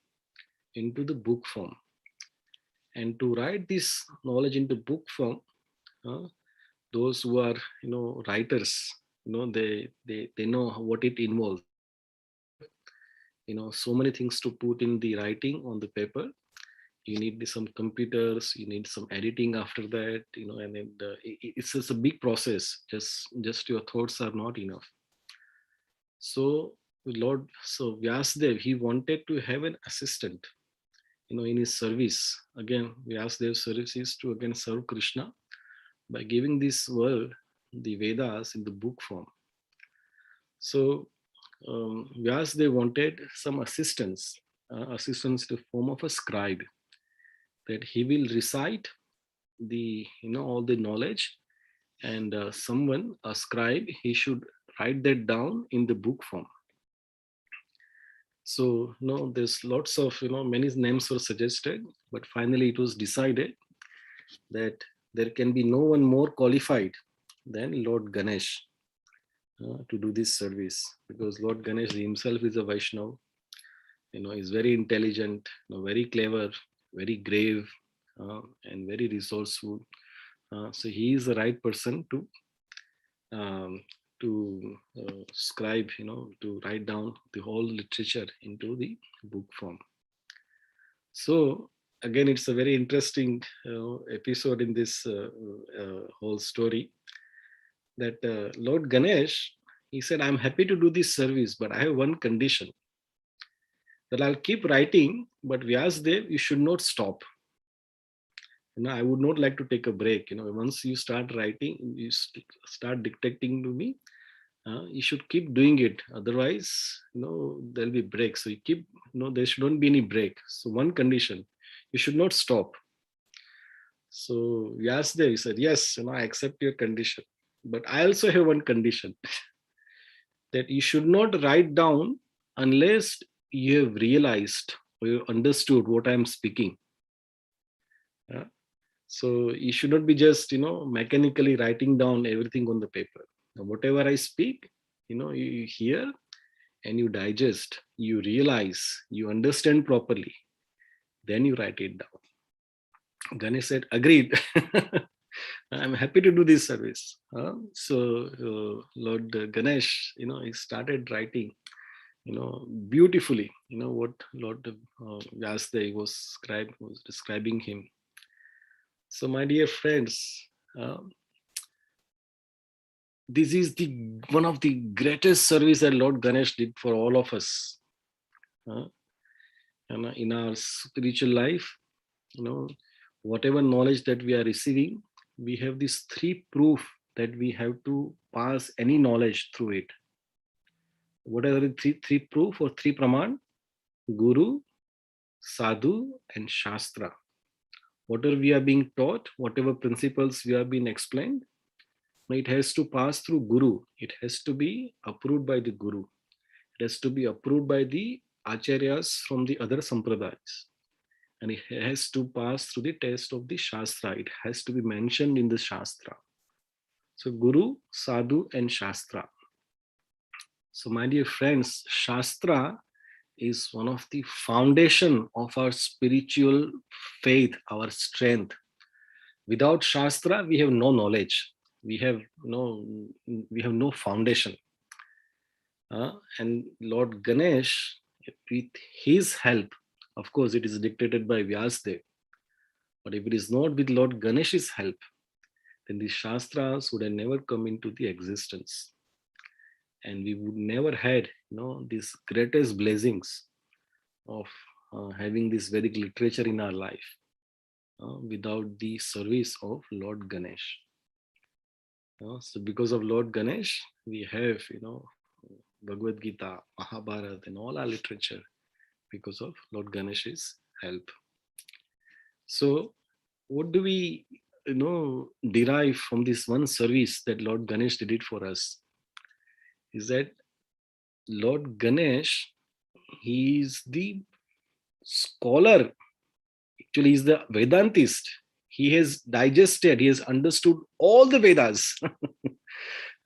into the book form, and to write this knowledge into book form. uh, those who are writers, they know what it involves. You have so many things to put in the writing on the paper. You need some computers, you need some editing after that, and then it's just a big process. Just your thoughts are not enough. So Vyasdev, he wanted to have an assistant, in his service. Again, Vyasdev's service is to again serve Krishna by giving this world the Vedas in the book form. So Vyasdev wanted some assistance in the form of a scribe, that he will recite the all the knowledge, and someone, a scribe, he should write that down in the book form. So there's lots of many names were suggested, but finally it was decided that there can be no one more qualified than Lord Ganesh to do this service, because Lord Ganesh himself is a Vaishnava. Is very intelligent, very clever, very grave, and very resourceful. So he is the right person um, to scribe, to write down the whole literature into the book form. So again, it's a very interesting episode in this whole story, that Lord Ganesh, he said, I'm happy to do this service, but I have one condition. that I'll keep writing, but Vyasdev, you should not stop. I would not like to take a break. Once you start writing, you start dictating to me, you should keep doing it. Otherwise, there'll be breaks. So you keep, there shouldn't be any break. So one condition, you should not stop. So Vyasdev, he said, yes, I accept your condition. But I also have one condition that you should not write down unless you have realized or you understood what I am speaking. Uh, So you should not be just, mechanically writing down everything on the paper. Now, whatever I speak, you hear and you digest, you realize, you understand properly, then you write it down. Ganesh said, agreed. I'm happy to do this service. Lord Ganesh, he started writing, beautifully, what Lord Vyasdev was describing him. So, my dear friends, this is the one of the greatest service that Lord Ganesh did for all of us. uh, and in our spiritual life, you know whatever knowledge that we are receiving, we have these three proof that we have to pass any knowledge through it. What are the three proof or three praman? Guru, sadhu, and shastra. Whatever we are being taught, whatever principles we are being explained, it has to pass through guru. It has to be approved by the guru. It has to be approved by the acharyas from the other sampradayas. And it has to pass through the test of the Shastra. It has to be mentioned in the Shastra. So, Guru, Sadhu, and Shastra. So, my dear friends, Shastra is one of the foundation of our spiritual faith, our strength. Without Shastra, we have no knowledge. We have no foundation. And Lord Ganesh, with his help, of course, it is dictated by Vyasdev. But if it is not with Lord Ganesh's help, then the Shastras would have never come into the existence. And we would never had, these greatest blessings of having this Vedic literature in our life without the service of Lord Ganesh. So because of Lord Ganesh, we have, Bhagavad Gita, Mahabharata, and all our literature because of Lord Ganesh's help. So what do we derive from this one service that Lord Ganesh did it for us? Is that Lord Ganesh, he is the scholar. Actually, he's the Vedantist. He has digested, he has understood all the Vedas.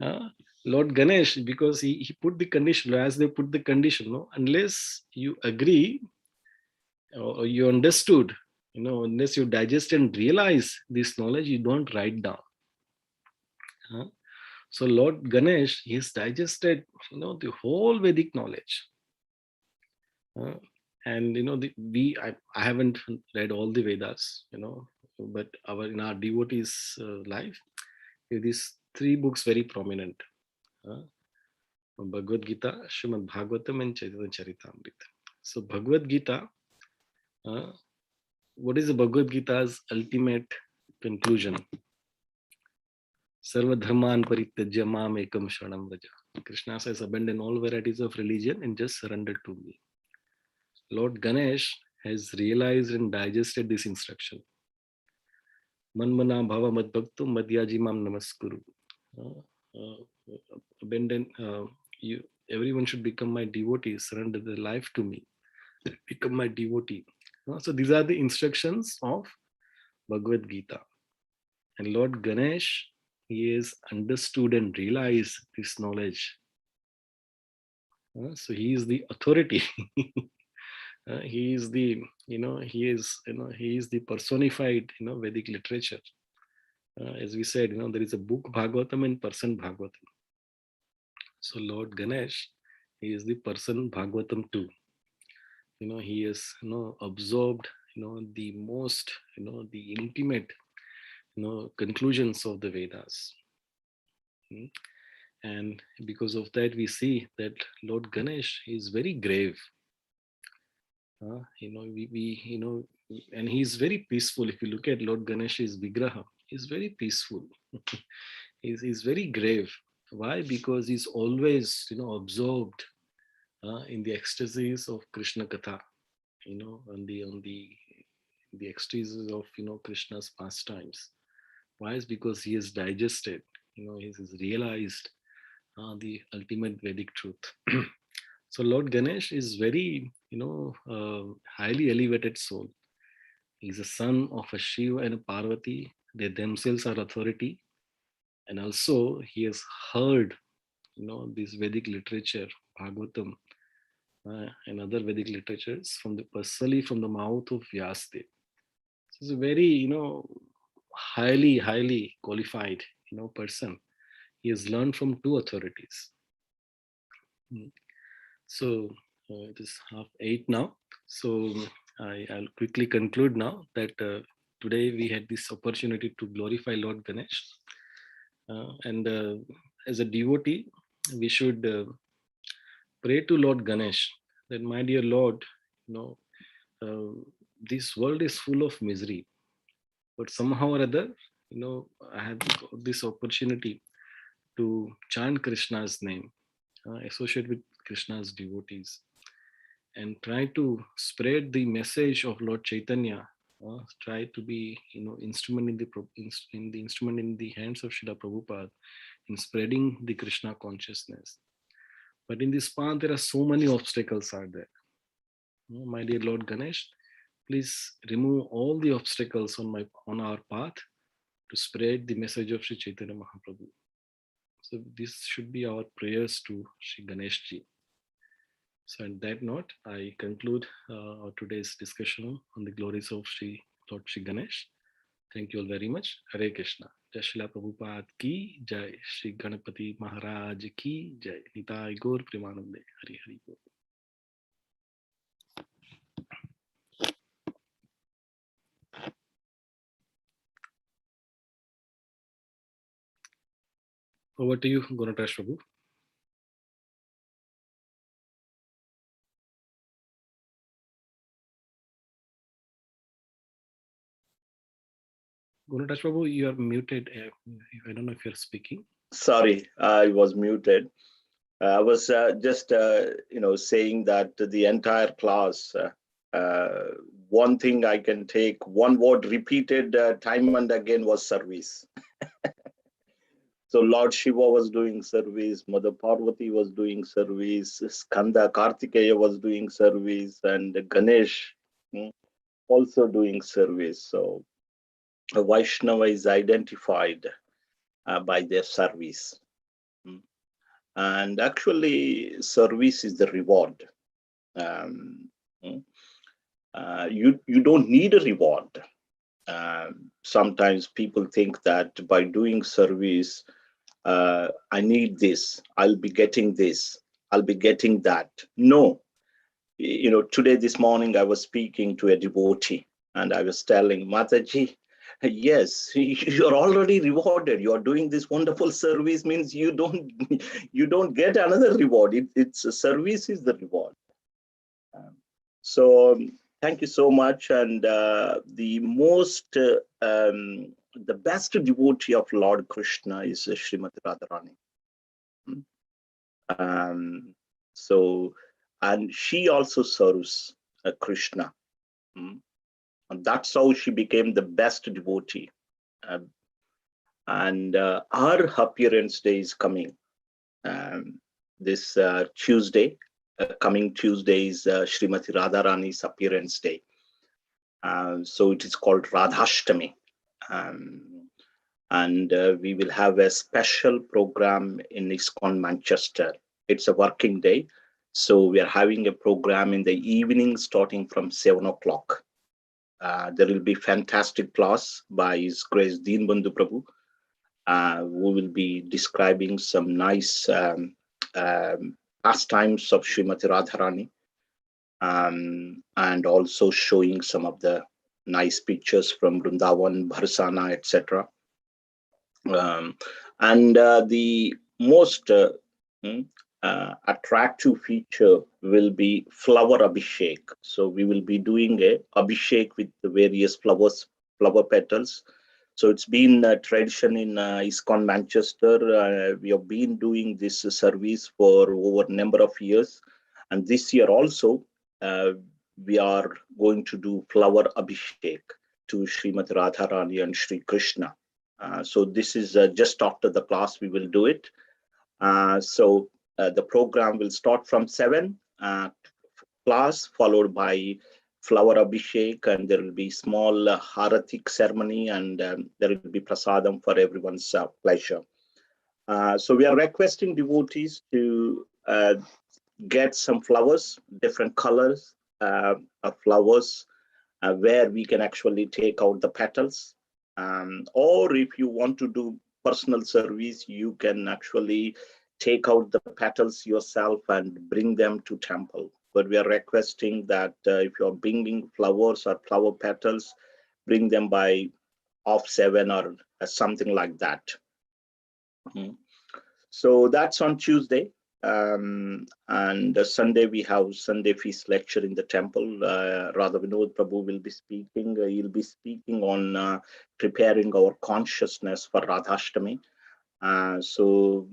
Uh, Lord Ganesh, because he put the condition, as they put the condition, unless you agree or you understood, unless you digest and realize this knowledge, you don't write down. So Lord Ganesh, he has digested, the whole Vedic knowledge. And I haven't read all the Vedas, but in our devotees' life, these three books very prominent: Bhagavad Gita, Srimad Bhagavatam, and Chaitanya Charitamrita. So Bhagavad Gita, uh, what is the Bhagavad Gita's ultimate conclusion? Sarva dharman parityajya mam ekam sharanam vraja. Krishna says, abandon all varieties of religion and just surrender to me. Lord Ganesh has realized and digested this instruction. Manmana bhava madbhaktu madhyaji mam namaskuru. Abandon, you. Everyone should become my devotee. Surrender their life to me. Become my devotee. So these are the instructions of Bhagavad Gita. And Lord Ganesh, he has understood and realized this knowledge. So he is the authority. He is the, he is the personified, Vedic literature. As we said, there is a book Bhagavatam and person Bhagavatam. So Lord Ganesh, he is the person Bhagavatam too. He has, absorbed, the most, the intimate, conclusions of the Vedas. And because of that, we see that Lord Ganesh is very grave. And he's very peaceful. If you look at Lord Ganesha's Vigraha, he's very peaceful. He's very grave. Why? Because he's always, absorbed in the ecstasies of Krishna Katha, on the ecstasies of, Krishna's pastimes. Why? Is because he has digested, he's realized the ultimate Vedic truth. So Lord Ganesh is very, highly elevated soul. He's a son of a Shiva and a Parvati. They themselves are authority. And also he has heard, this Vedic literature, Bhagavatam, and other Vedic literatures personally from the mouth of Vyasdev. So he's a very, highly, highly qualified, person. He has learned from two authorities. Hmm. So it is 8:30 now. So I'll quickly conclude now that today we had this opportunity to glorify Lord Ganesh. And as a devotee, we should pray to Lord Ganesh that, my dear Lord, you know, this world is full of misery, but somehow or other, I have got this opportunity to chant Krishna's name, associate with Krishna's devotees, and try to spread the message of Lord Chaitanya. Try to be, instrument in the instrument in the hands of Srila Prabhupada in spreading the Krishna consciousness. But in this path, there are so many obstacles are there. My dear Lord Ganesh, please remove all the obstacles on our path to spread the message of Sri Chaitanya Mahaprabhu. So this should be our prayers to Sri Ganesh Ji. So on that note, I conclude our today's discussion on the glories of Lord Sri Ganesh. Thank you all very much. Hare Krishna. Jai Srila Prabhupada ki jai. Sri Ganapati Maharaj ki jai. Nitai Gaur Premanande. Hari Hari Bol. Over to you, Gunatash Prabhu. Gunatash Prabhu, you are muted. I don't know if you're speaking. Sorry, I was muted. I was just, saying that the entire class, one thing I can take, one word repeated time and again was service. So Lord Shiva was doing service, Mother Parvati was doing service, Skanda Kartikeya was doing service, and Ganesh also doing service. So a Vaishnava is identified by their service. And actually, service is the reward. You don't need a reward. Sometimes people think that by doing service, I need this, I'll be getting this, I'll be getting that. No. Today, this morning, I was speaking to a devotee and I was telling Mataji, yes, you're already rewarded. You're doing this wonderful service means you don't get another reward. It's a service is the reward. So thank you so much. And the best devotee of Lord Krishna is Srimati Radharani. And she also serves Krishna. And that's how she became the best devotee. And her appearance day is coming. This Tuesday, coming Tuesday is Srimati Radharani's appearance day. So it is called Radhashtami. And we will have a special program in ISKCON Manchester. It's a working day. So we are having a program in the evening starting from 7 o'clock. There will be fantastic class by His Grace Deenbandhu Prabhu, who will be describing some nice pastimes of Srimati Radharani, and also showing some of the nice pictures from Vrindavan, Bharsana, etc. And the most attractive feature will be flower abhishek. So we will be doing a abhishek with the various flowers, flower petals. So it's been a tradition in ISKCON Manchester. We have been doing this service for over a number of years. And this year also, we are going to do flower abhishek to Srimati Radharani and Sri Krishna. So this is just after the class we will do it. So the program will start from 7 class, followed by flower abhishek, and there will be small haratik ceremony, and there will be prasadam for everyone's pleasure. So we are requesting devotees to get some flowers, different colors of flowers, where we can actually take out the petals. Or if you want to do personal service, you can actually take out the petals yourself and bring them to temple. But we are requesting that if you're bringing flowers or flower petals, bring them by 7:30 or something like that. So that's on Tuesday. And Sunday we have Sunday feast lecture in the temple. Radha Vinod Prabhu will be speaking. He'll be speaking on preparing our consciousness for Radhashtami. So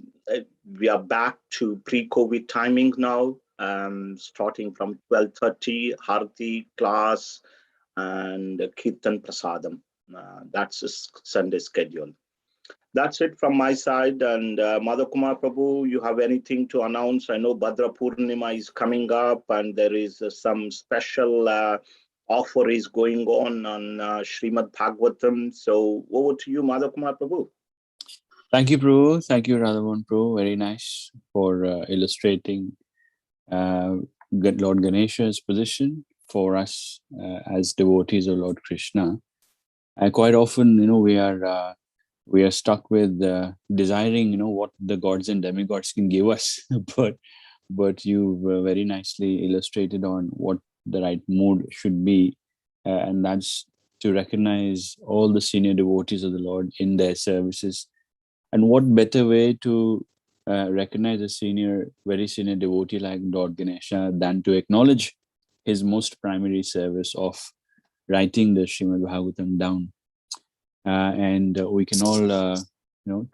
we are back to pre-COVID timing now, starting from 12:30, Harti class and Kirtan Prasadam. That's a Sunday schedule. That's it from my side. And Madhav Kumar Prabhu, you have anything to announce? I know Bhadra Purnima is coming up, and there is some special offer is going on Srimad Bhagavatam. So over to you, Madhav Kumar Prabhu. Thank you, Prabhu. Thank you, Radhavan Prabhu. Very nice for illustrating Lord Ganesha's position for us as devotees of Lord Krishna. Quite often, we are stuck with desiring, what the gods and demigods can give us, but you've very nicely illustrated on what the right mood should be, and that's to recognize all the senior devotees of the Lord in their services. And what better way to recognize a very senior devotee like Lord Ganesha than to acknowledge his most primary service of writing the Srimad Bhagavatam down. And we can all,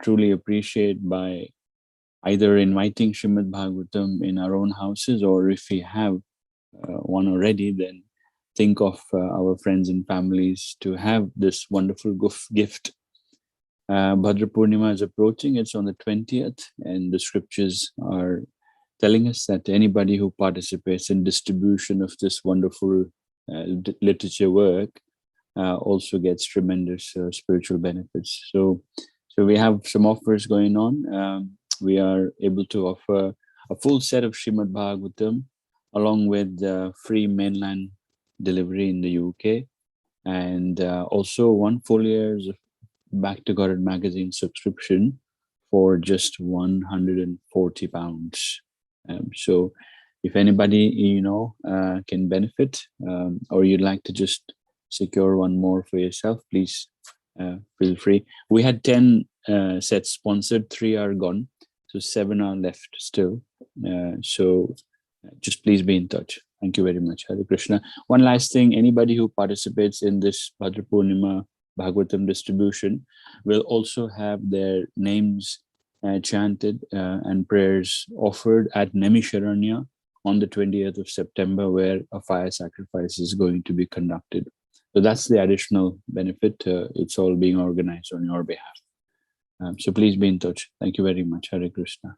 truly appreciate by either inviting Srimad Bhagavatam in our own houses, or if we have one already, then think of our friends and families to have this wonderful gift. Bhadra Purnima is approaching. It's on the 20th, and the scriptures are telling us that anybody who participates in distribution of this wonderful literature work also gets tremendous spiritual benefits. So we have some offers going on. We are able to offer a full set of Srimad Bhagavatam along with free mainland delivery in the UK, and also 1 full year's of Back to Godhead magazine subscription for just £140. So if anybody can benefit, or you'd like to just secure one more for yourself, please feel free. We had 10 sets sponsored, 3 are gone, so 7 are left still. So just please be in touch. Thank you very much. Hare Krishna. One last thing, anybody who participates in this Bhadra Purnima Bhagavatam distribution will also have their names chanted and prayers offered at Nemisharanya on the 20th of September, where a fire sacrifice is going to be conducted. So that's the additional benefit. It's all being organized on your behalf. So please be in touch. Thank you very much. Hare Krishna.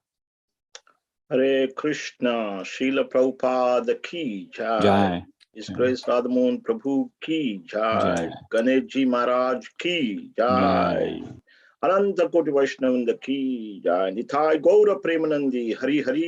Hare Krishna. Srila Prabhupada ki jai. Jai. His Grace Radhamohan Prabhu ki jai. Jai. Ganeshji Maharaj ki jai. Ananta Koti Vaishnavanda ki jai. Nitai Gaura Premanandi. Hari Hari.